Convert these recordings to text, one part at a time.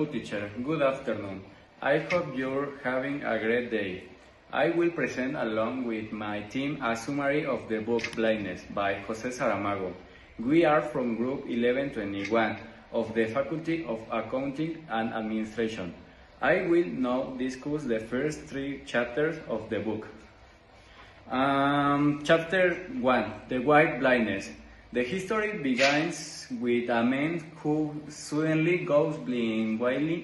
Hello teacher, good afternoon. I hope you're having a great day. I will present along with my team a summary of the book Blindness by Jose Saramago. We are from group 1121 of the Faculty of Accounting and Administration. I will now discuss the first three chapters of the book. Chapter 1, The White Blindness. The history begins with a man who suddenly goes blind while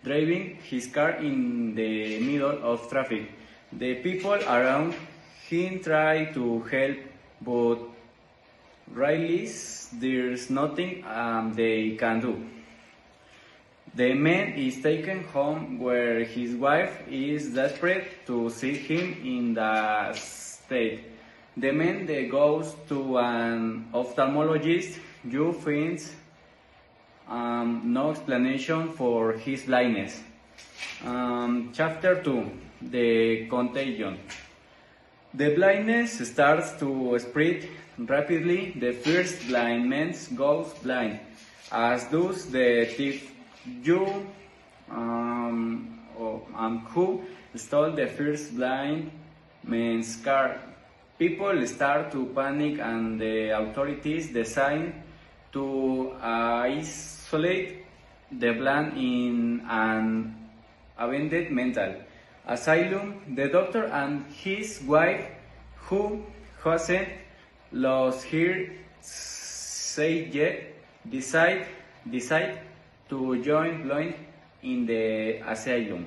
driving his car in the middle of traffic. The people around him try to help, but really there's nothing they can do. The man is taken home where his wife is desperate to see him in the state. The man goes to an ophthalmologist who finds no explanation for his blindness. Chapter 2, The Contagion. The blindness starts to spread rapidly. The first blind man goes blind, as does the thief who stole the first blind man's car. People start to panic and the authorities decide to isolate the blind in an abandoned mental asylum. The doctor and his wife, who hasn't lost her sight yet, decide to join blind in the asylum.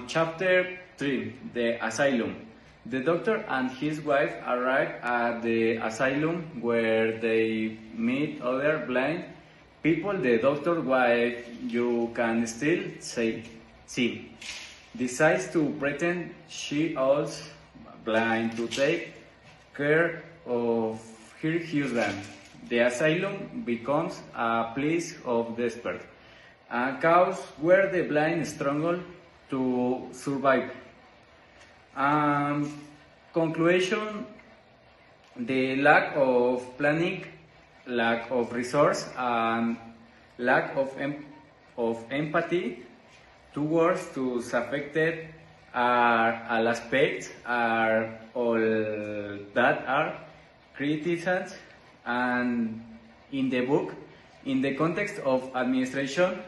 Chapter 3, The Asylum. The doctor and his wife arrive at the asylum where they meet other blind people. The doctor's wife, you can still see, decides to pretend she is blind to take care of her husband. The asylum becomes a place of despair, a cause where the blind struggle to survive. Conclusion: the lack of planning, lack of resource, and lack of empathy towards those affected are all aspects are all that are criticized. And in the book, in the context of administration,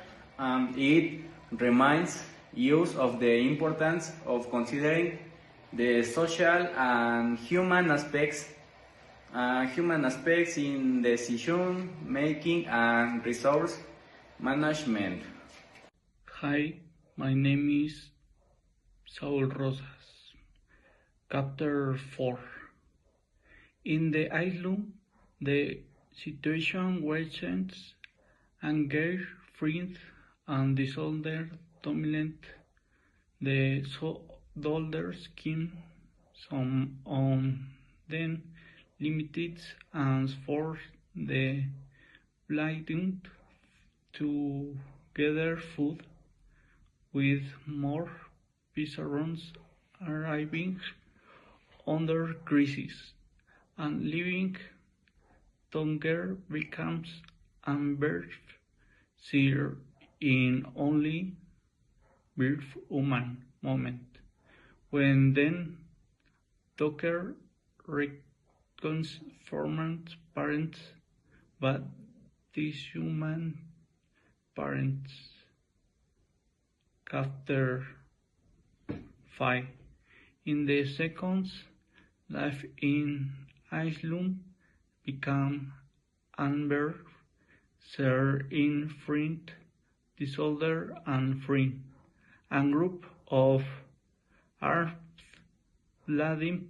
it reminds us of the importance of considering the social and human aspects in decision making and resource management. Hi, my name is Saul Rosas. Chapter 4. In the asylum, the situation worsens. Anger, friends, and disorder dominate. The soldiers skin some on them limited and force the blind to gather food, with more peasants arriving under crisis, and living hunger becomes unbearable in only brief human moment. When then Tucker reconciles former parents, but dishuman parents. Chapter 5. In the second, life in asylum become unbearable. Share in friend, disorder and friend, and group of armed bloody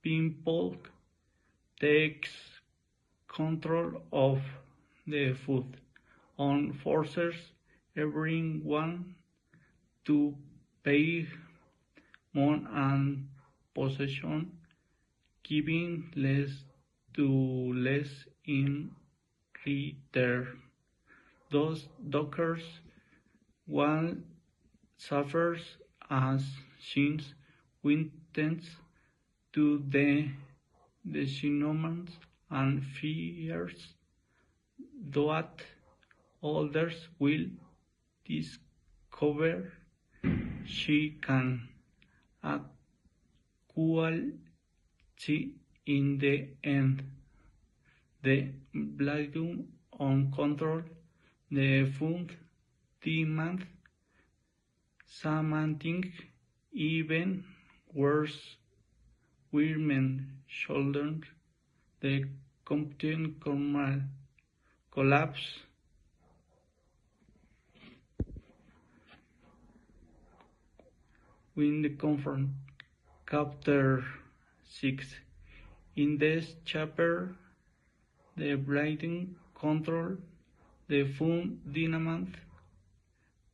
people takes control of the food and forces everyone to pay more and possession, giving less to less in return. Those dockers one suffers as since witness to the disillusionment and fears that others will discover she can actually in the end. The blame on control, the fund demand something even worse, women shoulder the complete collapse. When the confront chapter 6. In this chapter, the blighting control, the fund dynamite,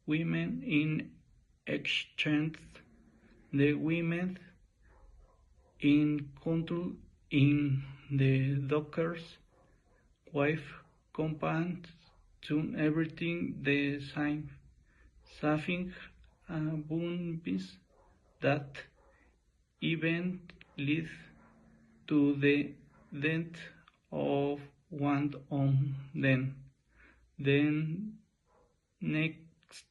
women in exchange, the women in control in the doctor's wife compound to everything the same, saving abundance that even leads to the death of one of them. Then next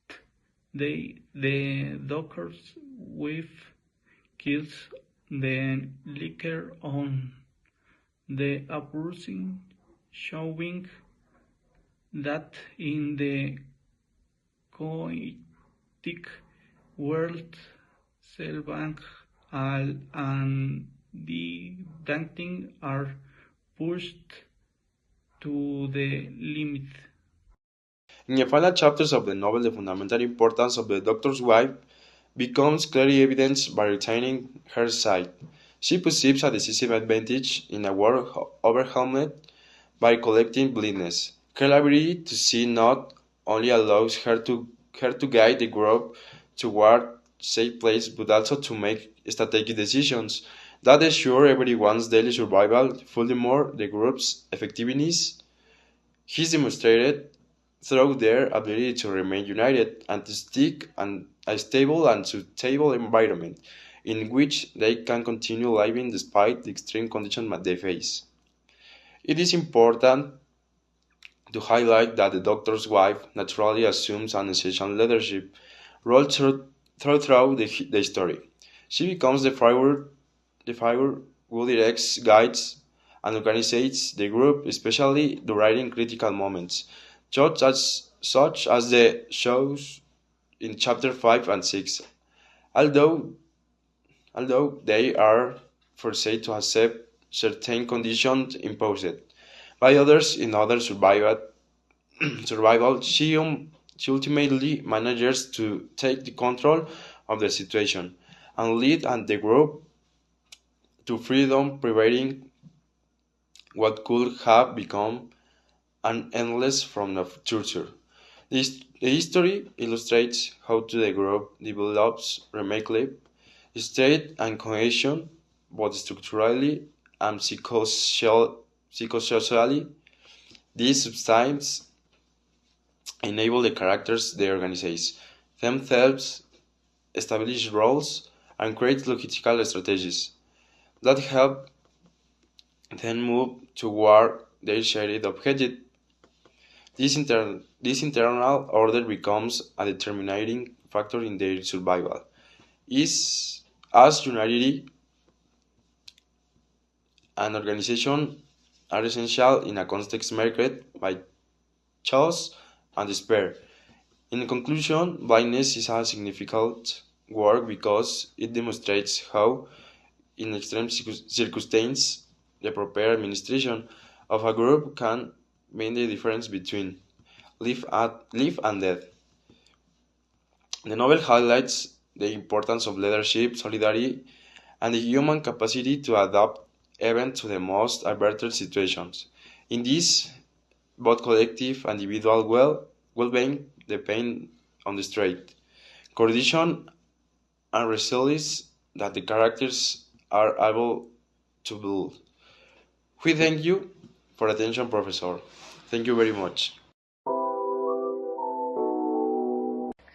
day the doctor's wife kills the liquor on the approaching, showing that in the chaotic world, Selvang and the dancing are pushed to the limit. In the final chapters of the novel, the fundamental importance of the doctor's wife becomes clearly evidenced by retaining her sight. She perceives a decisive advantage in a world overwhelmed by collective blindness. Her ability to see not only allows her to guide the group toward safe place, but also to make strategic decisions that assure everyone's daily survival. Furthermore, the group's effectiveness is demonstrated through their ability to remain united and to stick in a stable and suitable environment in which they can continue living despite the extreme conditions that they face. It is important to highlight that the doctor's wife naturally assumes an essential leadership role throughout the story. She becomes the figure who directs, guides, and organizes the group, especially during critical moments, such as the shows in chapter 5 and 6. Although, although they are forced to accept certain conditions imposed by others in order to survival, she ultimately manages to take the control of the situation and lead and the group to freedom, preventing what could have become an endless form of torture. The history illustrates how the group develops remarkably state and cohesion, both structurally and psychosocially. These substances enable the characters they organize themselves, establish roles, and create logistical strategies that help then move toward their shared objective. This internal order becomes a determining factor in their survival. Is as unity and organization are essential in a context marked by chaos and despair. In conclusion, blindness is a significant work because it demonstrates how, in extreme circumstances, the proper administration of a group can mean the difference between life and death. The novel highlights the importance of leadership, solidarity, and the human capacity to adapt even to the most adverse situations. In this, both collective and individual well-being depend on the strength, coordination, and resilience that the characters are able to build. We thank you for attention, Professor. Thank you very much.